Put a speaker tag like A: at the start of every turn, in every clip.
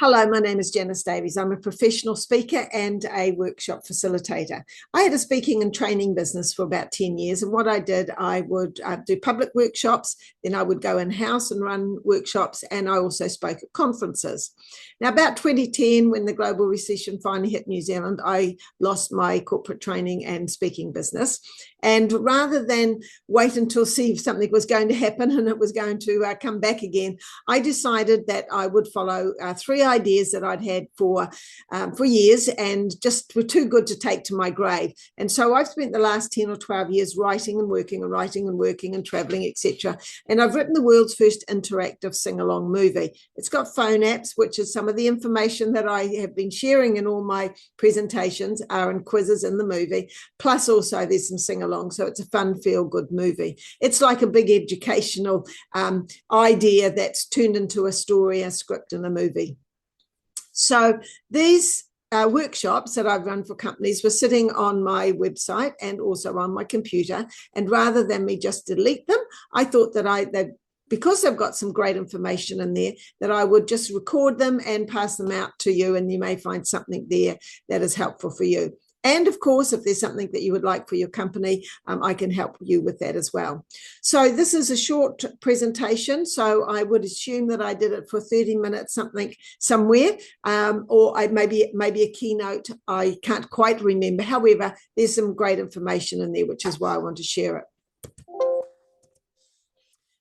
A: Hello, my name is Janice Davies. I'm a professional speaker and a workshop facilitator. I had a speaking and training business for about 10 years. And what I did, I would do public workshops, then I would go in-house and run workshops, and I also spoke at conferences. Now, about 2010, when the global recession finally hit New Zealand, I lost my corporate training and speaking business. And rather than wait until see if something was going to happen and it was going to come back again, I decided that I would follow three ideas that I'd had for years and just were too good to take to my grave. And so I've spent the last 10 or 12 years writing and working and writing and working and traveling, etc. And I've written the world's first interactive sing-along movie. It's got phone apps, which is some of the information that I have been sharing in all my presentations are in quizzes in the movie. Plus also there's some sing-along. So it's a fun, feel-good movie. It's like a big educational idea that's turned into a story, a script, and a movie. So these workshops that I've run for companies were sitting on my website and also on my computer. And rather than me just delete them, I thought that because they've got some great information in there, that I would just record them and pass them out to you, and you may find something there that is helpful for you. And of course, if there's something that you would like for your company, I can help you with that as well. So this is a short presentation. So I would assume that I did it for 30 minutes, something somewhere, or maybe a keynote. I can't quite remember. However, there's some great information in there, which is why I want to share it.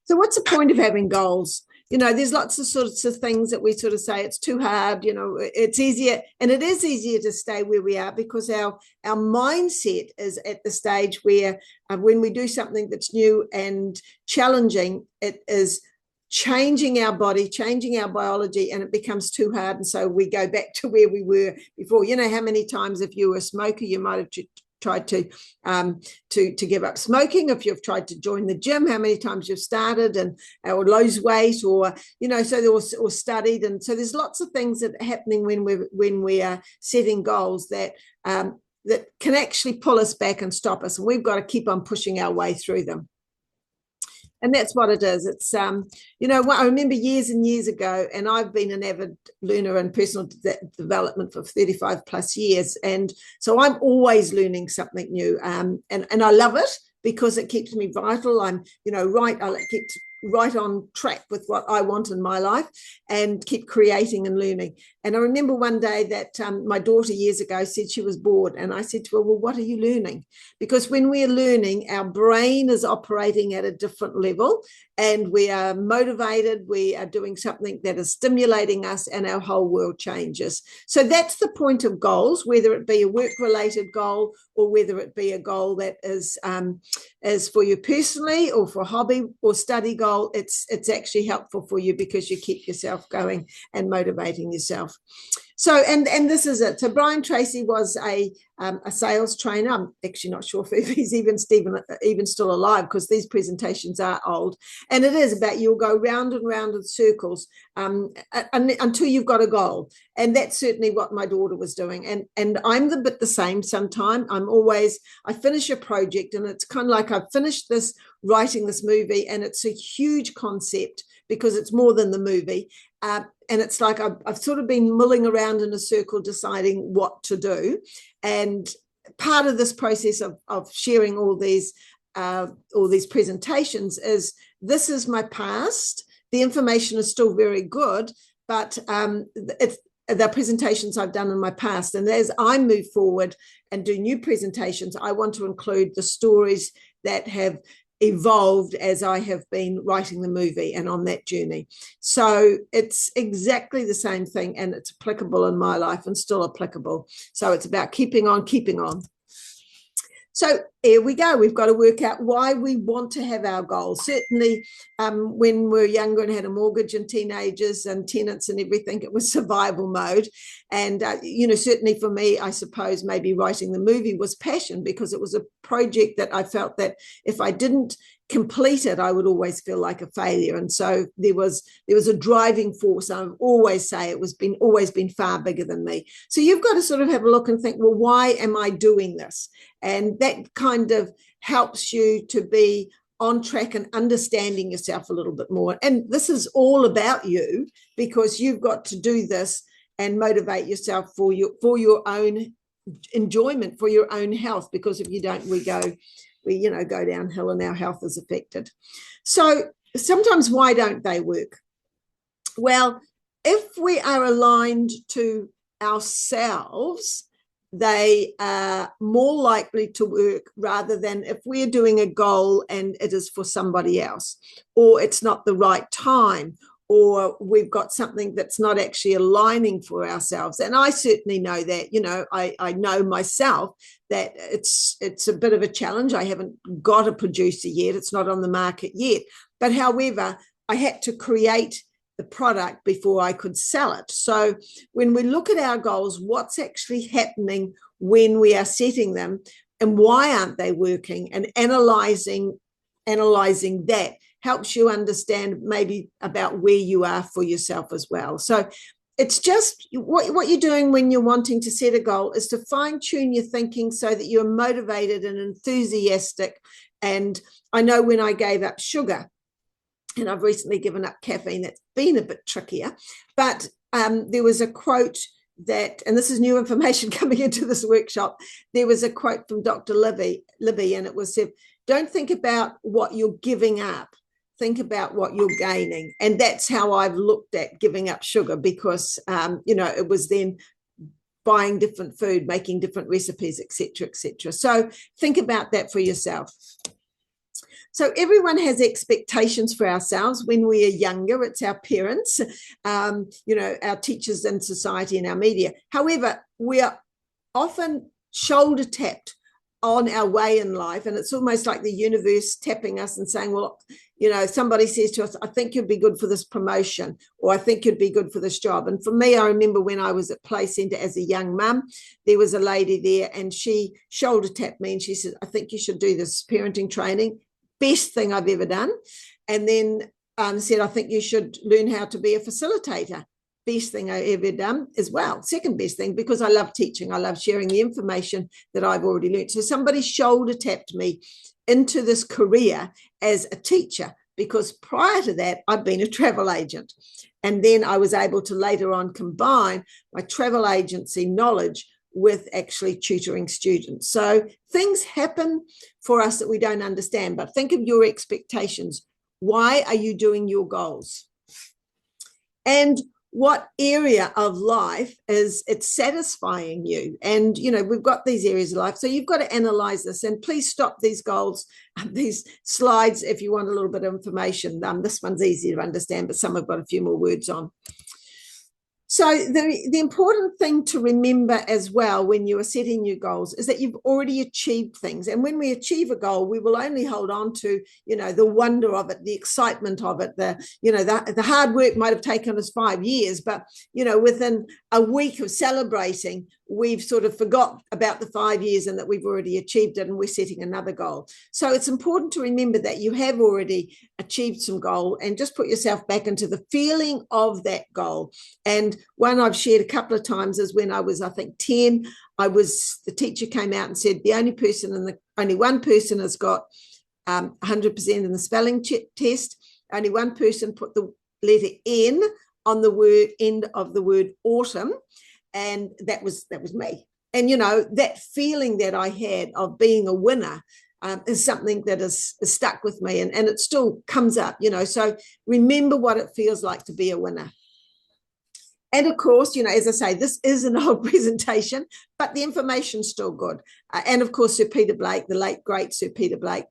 A: So what's the point of having goals? You know, there's lots of sorts of things that we sort of say it's too hard, you know, it's easier, and it is easier to stay where we are because our mindset is at the stage where when we do something that's new and challenging, it is changing our body, changing our biology, and it becomes too hard. And so we go back to where we were before. You know, how many times if you were a smoker, you might have tried to give up smoking. If you've tried to join the gym, how many times you've started or lose weight, or you know, or studied. And so there's lots of things that are happening when we are setting goals that can actually pull us back and stop us, and we've got to keep on pushing our way through them. And that's what it is. It's, you know, I remember years and years ago, and I've been an avid learner in personal development for 35 plus years. And so I'm always learning something new. And I love it because it keeps me vital. I'm, you know, I keep right on track with what I want in my life and keep creating and learning. And I remember one day that my daughter years ago said she was bored, and I said to her, well, what are you learning? Because when we're learning, our brain is operating at a different level, and we are motivated, we are doing something that is stimulating us, and our whole world changes. So that's the point of goals, whether it be a work-related goal or whether it be a goal that is for you personally or for hobby or study goal. It's actually helpful for you because you keep yourself going and motivating yourself. So, and this is it. So Brian Tracy was a sales trainer. I'm actually not sure if he's even still alive, because these presentations are old. And it is about, you'll go round and round in circles until you've got a goal. And that's certainly what my daughter was doing. And I'm a bit the same sometimes. I finish a project, and it's kind of like I've finished writing this movie, and it's a huge concept because it's more than the movie. And it's like I've sort of been milling around in a circle deciding what to do. And part of this process of sharing all these presentations is, this is my past. The information is still very good, but it's the presentations I've done in my past. And as I move forward and do new presentations, I want to include the stories that have evolved as I have been writing the movie and on that journey. So it's exactly the same thing, and it's applicable in my life and still applicable. So it's about keeping on. So here we go. We've got to work out why we want to have our goals. Certainly when we were younger and had a mortgage and teenagers and tenants and everything, it was survival mode. And, you know, certainly for me, I suppose maybe writing the movie was passion, because it was a project that I felt that if I didn't complete it, I would always feel like a failure. And so there was a driving force. I always say it was always been far bigger than me. So you've got to sort of have a look and think, well, why am I doing this? And that kind of helps you to be on track and understanding yourself a little bit more. And this is all about you, because you've got to do this and motivate yourself for your own enjoyment, for your own health, because if you don't, we go downhill and our health is affected. So sometimes, why don't they work? Well, if we are aligned to ourselves, they are more likely to work, rather than if we're doing a goal and it is for somebody else, or it's not the right time, or we've got something that's not actually aligning for ourselves. And I certainly know that, I know myself that it's a bit of a challenge. I haven't got a producer yet. It's not on the market yet. But however, I had to create the product before I could sell it. So when we look at our goals, what's actually happening when we are setting them, and why aren't they working, and analyzing that helps you understand maybe about where you are for yourself as well. So it's just what you're doing when you're wanting to set a goal is to fine tune your thinking so that you're motivated and enthusiastic. And I know when I gave up sugar, and I've recently given up caffeine, that's been a bit trickier, but there was a quote that, and this is new information coming into this workshop, there was a quote from Dr. Libby, and it was said, don't think about what you're giving up, think about what you're gaining. And that's how I've looked at giving up sugar, because, it was then buying different food, making different recipes, etc., etc. So think about that for yourself. So everyone has expectations for ourselves when we are younger. It's our parents, our teachers in society and our media. However, we are often shoulder tapped on our way in life, and it's almost like the universe tapping us and saying, well, somebody says to us, I think you'd be good for this promotion, or I think you'd be good for this job. And for me, I remember when I was at Play Centre as a young mum, there was a lady there and she shoulder tapped me and she said, I think you should do this parenting training. Best thing I've ever done. And then said, I think you should learn how to be a facilitator. Best thing I ever done as well. Second best thing, because I love teaching. I love sharing the information that I've already learned. So somebody shoulder tapped me into this career as a teacher, because prior to that, I'd been a travel agent. And then I was able to later on combine my travel agency knowledge with actually tutoring students. So things happen for us that we don't understand, but think of your expectations. Why are you doing your goals? And what area of life is it satisfying you? And, we've got these areas of life. So you've got to analyze this, and please stop these goals, these slides, if you want a little bit of information. This one's easy to understand, but some have got a few more words on. So the important thing to remember as well when you are setting your goals is that you've already achieved things. And when we achieve a goal, we will only hold on to, the wonder of it, the excitement of it, the hard work might have taken us 5 years, but, within a week of celebrating, we've sort of forgot about the 5 years and that we've already achieved it, and we're setting another goal. So it's important to remember that you have already achieved some goal, and just put yourself back into the feeling of that goal. And one I've shared a couple of times is when I was, I think, 10, the teacher came out and said, only one person has got 100% in the spelling test. Only one person put the letter N on the end of the word autumn. And that was me. And, that feeling that I had of being a winner is something that is stuck with me, and it still comes up, So remember what it feels like to be a winner. And of course, as I say, this is an old presentation, but the information's still good. And of course, Sir Peter Blake, the late, great Sir Peter Blake,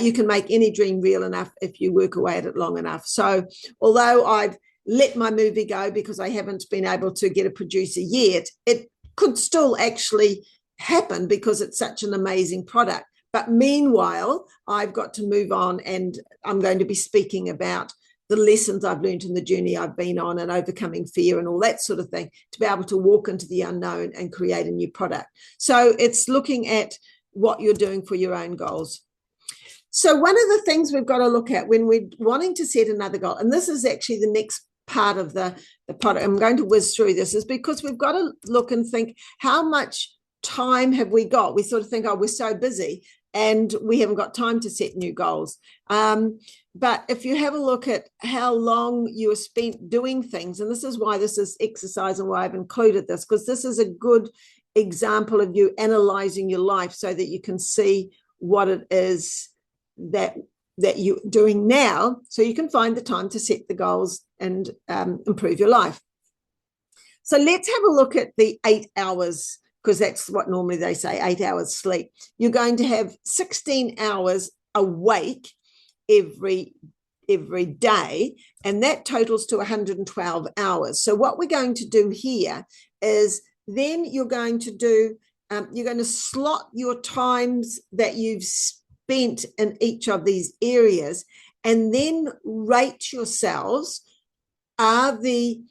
A: you can make any dream real enough if you work away at it long enough. So although I've let my movie go because I haven't been able to get a producer yet, it could still actually happen because it's such an amazing product. But meanwhile, I've got to move on, and I'm going to be speaking about the lessons I've learned in the journey I've been on, and overcoming fear and all that sort of thing, to be able to walk into the unknown and create a new product. So it's looking at what you're doing for your own goals. So one of the things we've got to look at when we're wanting to set another goal, and this is actually the next part of the product, I'm going to whiz through this, is because we've got to look and think, how much time have we got? We sort of think, oh, we're so busy. and we haven't got time to set new goals. But if you have a look at how long you are spent doing things, and this is why this is exercise and why I've included this, because this is a good example of you analyzing your life so that you can see what it is that you're doing now, so you can find the time to set the goals and improve your life. So let's have a look at the 8 hours, because that's what normally they say, 8 hours sleep. You're going to have 16 hours awake every day, and that totals to 112 hours. So what we're going to do here is then you're going to do, you're going to slot your times that you've spent in each of these areas, and then rate yourselves. Are the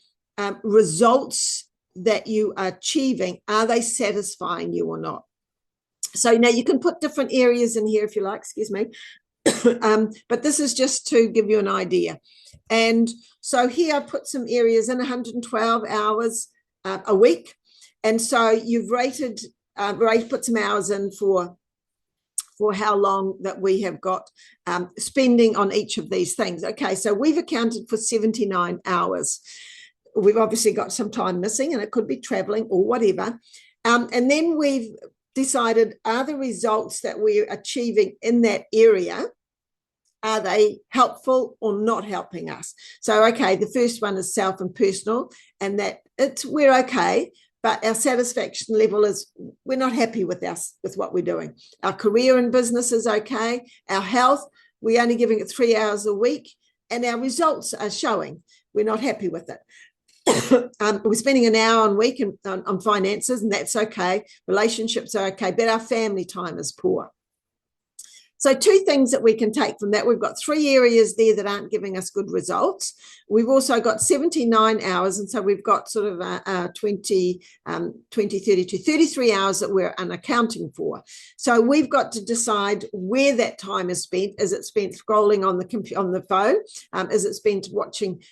A: results that you are achieving, are they satisfying you or not? So now you can put different areas in here if you like, excuse me. But this is just to give you an idea. And so here I put some areas in 112 hours a week. And so you've rated, put some hours in for how long that we have got spending on each of these things. Okay, so we've accounted for 79 hours. We've obviously got some time missing, and it could be traveling or whatever. And then we've decided, are the results that we're achieving in that area, are they helpful or not helping us? So, okay, the first one is self and personal, and that we're okay, but our satisfaction level is we're not happy with what we're doing. Our career and business is okay. Our health, we're only giving it 3 hours a week, and our results are showing we're not happy with it. We're spending an hour a week on finances, and that's okay. Relationships are okay, but our family time is poor. So 2 things that we can take from that. We've got 3 areas there that aren't giving us good results. We've also got 79 hours, and so we've got sort of 32, 33 hours that we're unaccounting for. So we've got to decide where that time is spent. Is it spent scrolling on the phone? Is it spent watching,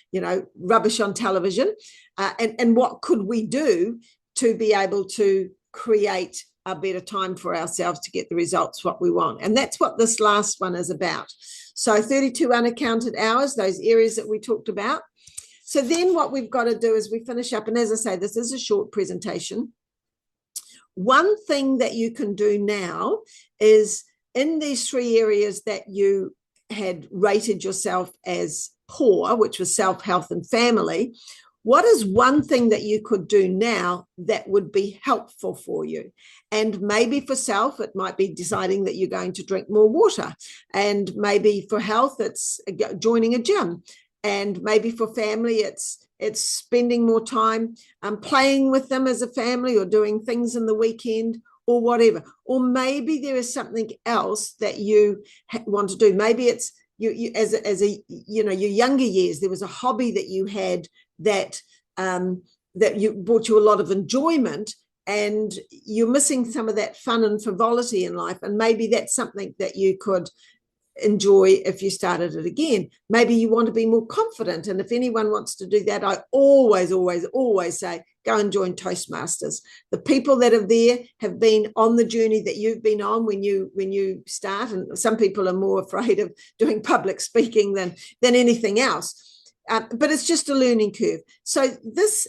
A: rubbish on television? And what could we do to be able to create a better time for ourselves to get the results what we want? And that's what this last one is about. So 32 unaccounted hours, those areas that we talked about. So then what we've got to do is we finish up, and as I say, this is a short presentation. One thing that you can do now is in these 3 areas that you had rated yourself as poor, which was self, health, and family, what is one thing that you could do now that would be helpful for you? And maybe for self, it might be deciding that you're going to drink more water. And maybe for health, it's joining a gym. And maybe for family, it's spending more time playing with them as a family, or doing things in the weekend, or whatever. Or maybe there is something else that you want to do. Maybe it's you as your younger years, there was a hobby that you had that brought you a lot of enjoyment, and you're missing some of that fun and frivolity in life. And maybe that's something that you could enjoy if you started it again. Maybe you want to be more confident, and if anyone wants to do that, I always say go and join Toastmasters. The people that are there have been on the journey that you've been on when you start, and some people are more afraid of doing public speaking than anything else. But it's just a learning curve. So this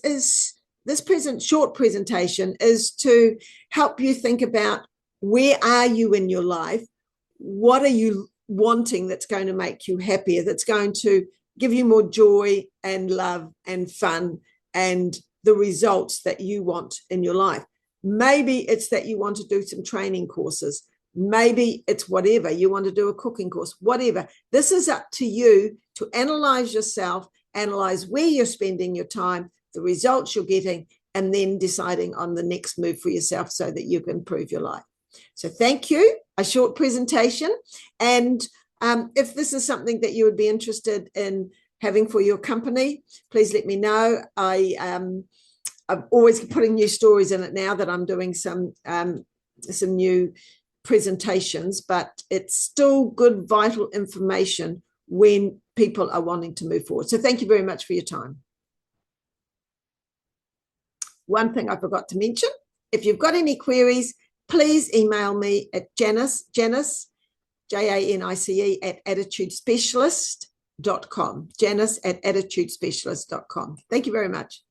A: short presentation is to help you think about, where are you in your life? What are you wanting that's going to make you happier, that's going to give you more joy and love and fun and the results that you want in your life? Maybe it's that you want to do some training courses. Maybe it's whatever. You want to do a cooking course, whatever. This is up to you to analyze yourself, analyze where you're spending your time, the results you're getting, and then deciding on the next move for yourself so that you can improve your life. So thank you. A short presentation. And if this is something that you would be interested in having for your company, please let me know. I'm always putting new stories in it now that I'm doing some new presentations, but it's still good, vital information when people are wanting to move forward. So thank you very much for your time. One thing I forgot to mention, if you've got any queries, please email me at Janice, Janice, at attitudespecialist.com. Janice at attitudespecialist.com. Thank you very much.